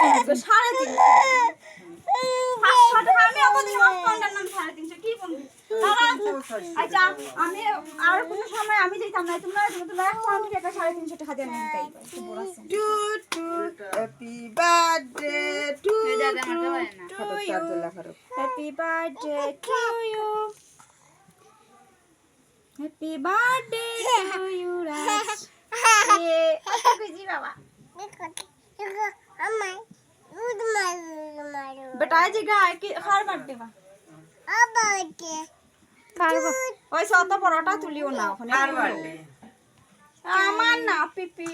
500 টাকা আমি অবধি হাসপাতালের নাম 350 কি বলবি আচ্ছা আমি আর কোন সময় আমি যাইতাম না তোমরা এক পাউন্ড টাকা 350 টাকা দিয়ে নিতে পারবে একটু বড় আছে to to happy birthday to you happy birthday to you happy birthday to you Raj এ কত কেজি বাবা बेटा जी गाय की खार बाटे बा ওই সত পরোটা তুলিও না ওখানে আমার না পিপি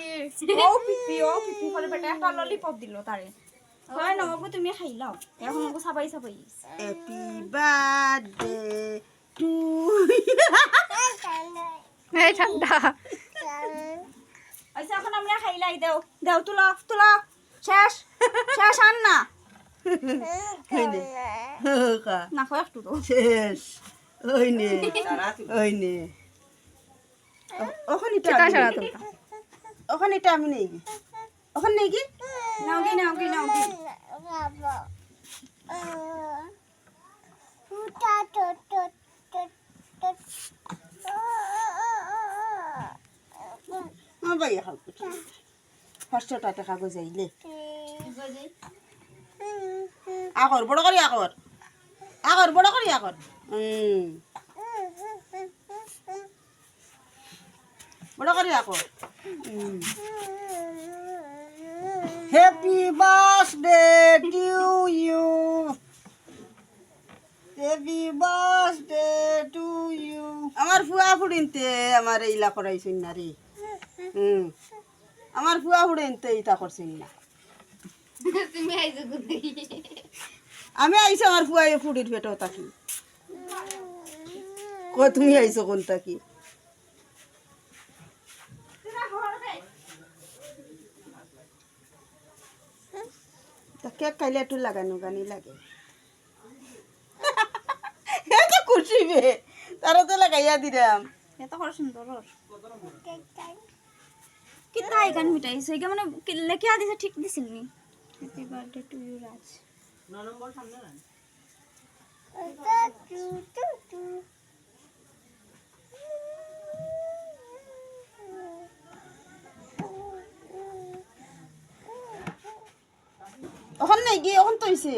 ও পিপি করে বেটা একটা ললিপপ দিল তারে হয় না বাবু তুমি খাইলাও এখন ওকে সাবাই হ্যাপি বার্থডে টু এই ঠান্ডা আচ্ছা এখন আমরা খাইলাই দেও দেও তুলো শেষ আন না হইনে কা না কয় একটু তো শেষ হইনে ওখানে চিতা সারা তোমরা ওখানে এটা আমি নেই ওখানে নেই কি নাও কি ভাই খাও 500 টাকা কাগজ আইলে আগর বড় করি আগর বড় করি আগর বড় করি আগর happy birthday to you happy birthday to you আমার ফুয়া ফুড়িনতে আমার এইলা করাইছেন না রে আমার ফুয়া ফুড়িনতে ইটা করছেন না তুমি আইছো গুদি আমি আইসো আমার ফুয়া ফুড়ির পেটো তাকি তুমি আইসো কোন তাকি তা কেক খাইলে একটু লাগানো গানি লাগে এত খুশি বে তারা তো লাগাইয়া দিলাম এত করে সুন্দর কি তাই গান মিটাইছে এটা মানে লেখা দিছে ঠিক দিছিল নি হ্যাপি বার্থডে টু ইউ রাজ 9 নম্বর সামনে না ওখানে নাই গিয়ে ওখান তো হইছে